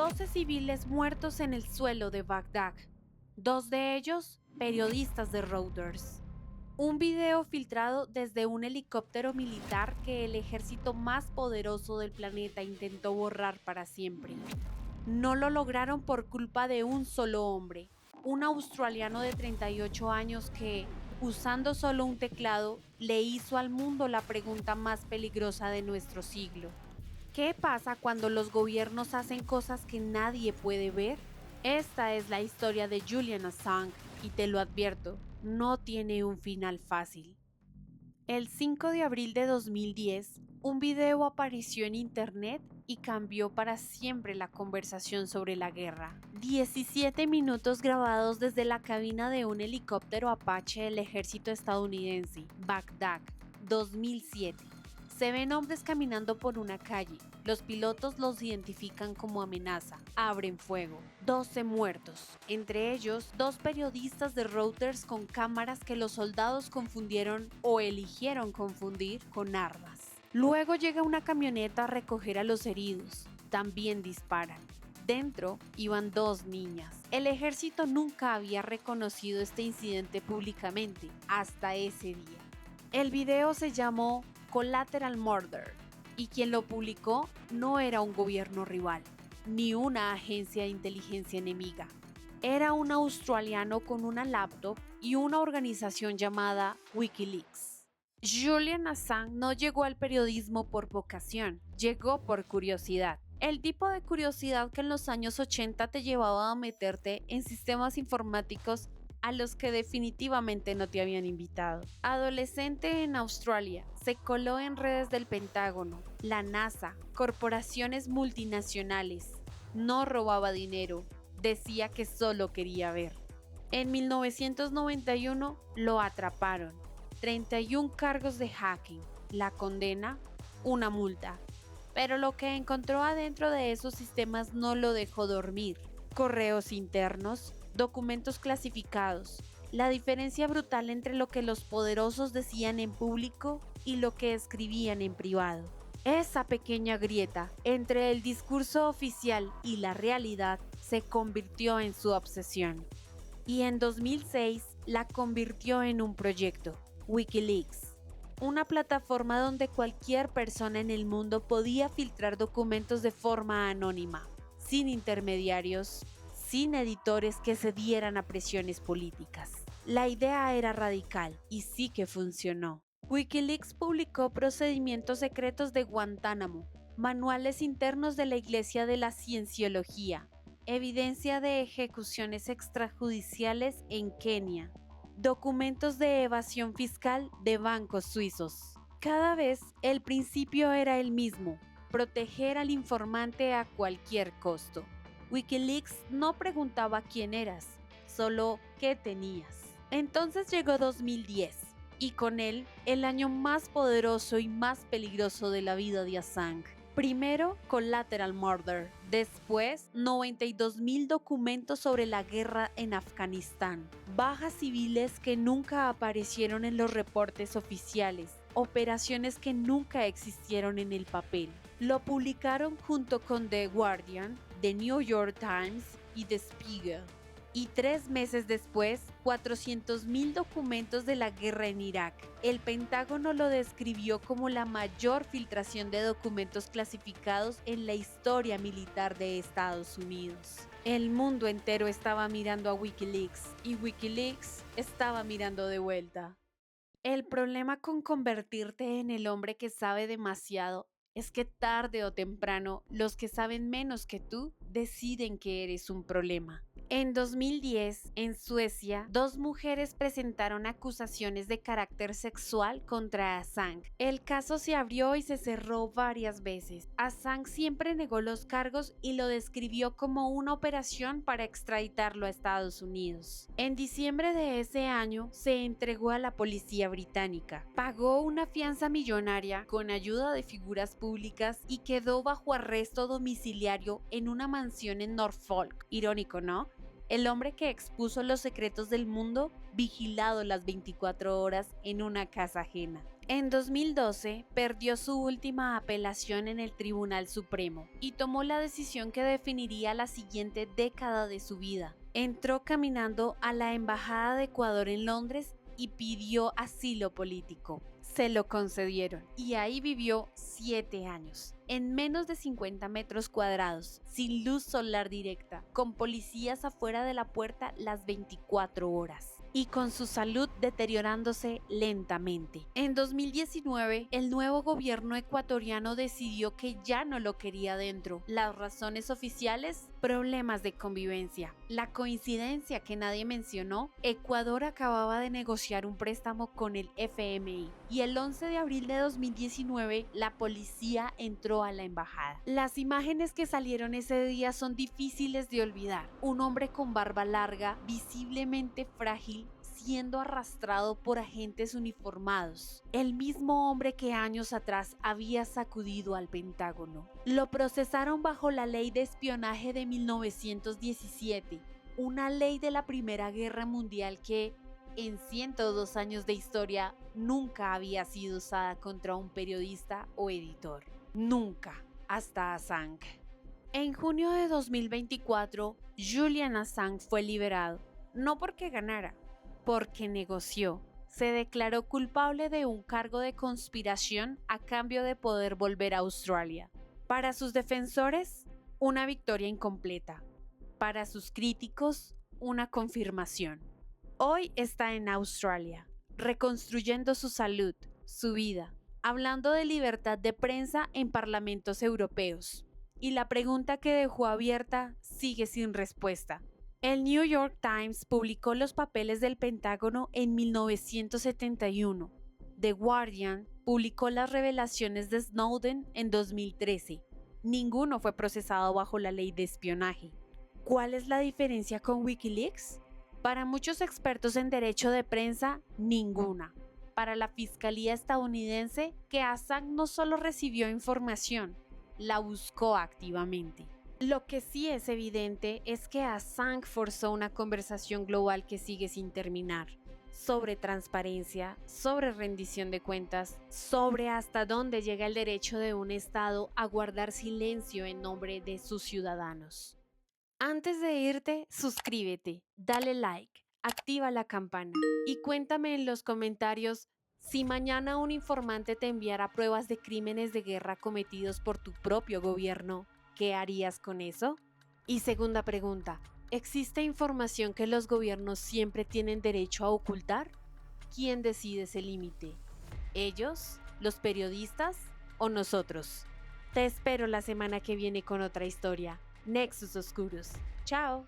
12 civiles muertos en el suelo de Bagdad, 2 de ellos periodistas de Reuters. Un video filtrado desde un helicóptero militar que el ejército más poderoso del planeta intentó borrar para siempre. No lo lograron por culpa de un solo hombre, un australiano de 38 años que, usando solo un teclado, le hizo al mundo la pregunta más peligrosa de nuestro siglo. ¿Qué pasa cuando los gobiernos hacen cosas que nadie puede ver? Esta es la historia de Julian Assange y te lo advierto, no tiene un final fácil. El 5 de abril de 2010, un video apareció en internet y cambió para siempre la conversación sobre la guerra. 17 minutos grabados desde la cabina de un helicóptero Apache del ejército estadounidense, Bagdad, 2007. Se ven hombres caminando por una calle. Los pilotos los identifican como amenaza. Abren fuego. 12 muertos. Entre ellos, 2 periodistas de Reuters con cámaras que los soldados confundieron o eligieron confundir con armas. Luego llega una camioneta a recoger a los heridos. También disparan. Dentro iban 2 niñas. El ejército nunca había reconocido este incidente públicamente hasta ese día. El video se llamó Collateral Murder, y quien lo publicó no era un gobierno rival, ni una agencia de inteligencia enemiga. Era un australiano con una laptop y una organización llamada Wikileaks. Julian Assange no llegó al periodismo por vocación, llegó por curiosidad. El tipo de curiosidad que en los años 80 te llevaba a meterte en sistemas informáticos a los que definitivamente no te habían invitado. Adolescente en Australia, se coló en redes del Pentágono, la NASA, corporaciones multinacionales. No robaba dinero, decía que solo quería ver. En 1991 lo atraparon. 31 cargos de hacking. La condena, una multa. Pero lo que encontró adentro de esos sistemas no lo dejó dormir. Correos internos, documentos clasificados, la diferencia brutal entre lo que los poderosos decían en público y lo que escribían en privado. Esa pequeña grieta entre el discurso oficial y la realidad se convirtió en su obsesión. Y en 2006 la convirtió en un proyecto, Wikileaks, una plataforma donde cualquier persona en el mundo podía filtrar documentos de forma anónima, sin intermediarios, sin editores que cedieran a presiones políticas. La idea era radical y sí que funcionó. Wikileaks publicó procedimientos secretos de Guantánamo, manuales internos de la Iglesia de la Cienciología, evidencia de ejecuciones extrajudiciales en Kenia, documentos de evasión fiscal de bancos suizos. Cada vez el principio era el mismo: proteger al informante a cualquier costo. Wikileaks no preguntaba quién eras, solo qué tenías. Entonces llegó 2010, y con él el año más poderoso y más peligroso de la vida de Assange. Primero, Collateral Murder. Después, 92.000 documentos sobre la guerra en Afganistán. Bajas civiles que nunca aparecieron en los reportes oficiales. Operaciones que nunca existieron en el papel. Lo publicaron junto con The Guardian, The New York Times y The Spiegel. Y 3 meses después, 400.000 documentos de la guerra en Irak. El Pentágono lo describió como la mayor filtración de documentos clasificados en la historia militar de Estados Unidos. El mundo entero estaba mirando a Wikileaks y Wikileaks estaba mirando de vuelta. El problema con convertirte en el hombre que sabe demasiado es que tarde o temprano los que saben menos que tú deciden que eres un problema. En 2010, en Suecia, 2 mujeres presentaron acusaciones de carácter sexual contra Assange. El caso se abrió y se cerró varias veces. Assange siempre negó los cargos y lo describió como una operación para extraditarlo a Estados Unidos. En diciembre de ese año, se entregó a la policía británica. Pagó una fianza millonaria con ayuda de figuras públicas y quedó bajo arresto domiciliario en una mansión en Norfolk. Irónico, ¿no? El hombre que expuso los secretos del mundo, vigilado las 24 horas en una casa ajena. En 2012 perdió su última apelación en el Tribunal Supremo y tomó la decisión que definiría la siguiente década de su vida. Entró caminando a la Embajada de Ecuador en Londres y pidió asilo político. Se lo concedieron y ahí vivió 7 años, en menos de 50 metros cuadrados, sin luz solar directa, con policías afuera de la puerta las 24 horas y con su salud deteriorándose lentamente. En 2019, el nuevo gobierno ecuatoriano decidió que ya no lo quería dentro. Las razones oficiales: problemas de convivencia. La coincidencia que nadie mencionó: Ecuador acababa de negociar un préstamo con el FMI y el 11 de abril de 2019 la policía entró a la embajada. Las imágenes que salieron ese día son difíciles de olvidar. Un hombre con barba larga, visiblemente frágil, siendo arrastrado por agentes uniformados, el mismo hombre que años atrás había sacudido al Pentágono. Lo procesaron bajo la ley de espionaje de 1917, una ley de la Primera Guerra Mundial que, en 102 años de historia, nunca había sido usada contra un periodista o editor. Nunca, hasta Assange. En junio de 2024, Julian Assange fue liberado, no porque ganara, porque negoció. Se declaró culpable de un cargo de conspiración a cambio de poder volver a Australia. Para sus defensores, una victoria incompleta. Para sus críticos, una confirmación. Hoy está en Australia, reconstruyendo su salud, su vida, hablando de libertad de prensa en parlamentos europeos. Y la pregunta que dejó abierta sigue sin respuesta. El New York Times publicó los papeles del Pentágono en 1971. The Guardian publicó las revelaciones de Snowden en 2013. Ninguno fue procesado bajo la ley de espionaje. ¿Cuál es la diferencia con Wikileaks? Para muchos expertos en derecho de prensa, ninguna. Para la Fiscalía estadounidense, que Assange no solo recibió información, la buscó activamente. Lo que sí es evidente es que Assange forzó una conversación global que sigue sin terminar, sobre transparencia, sobre rendición de cuentas, sobre hasta dónde llega el derecho de un Estado a guardar silencio en nombre de sus ciudadanos. Antes de irte, suscríbete, dale like, activa la campana y cuéntame en los comentarios si mañana un informante te enviara pruebas de crímenes de guerra cometidos por tu propio gobierno. ¿Qué harías con eso? Y segunda pregunta, ¿existe información que los gobiernos siempre tienen derecho a ocultar? ¿Quién decide ese límite? ¿Ellos? ¿Los periodistas? ¿O nosotros? Te espero la semana que viene con otra historia. Nexus Oscuros. ¡Chao!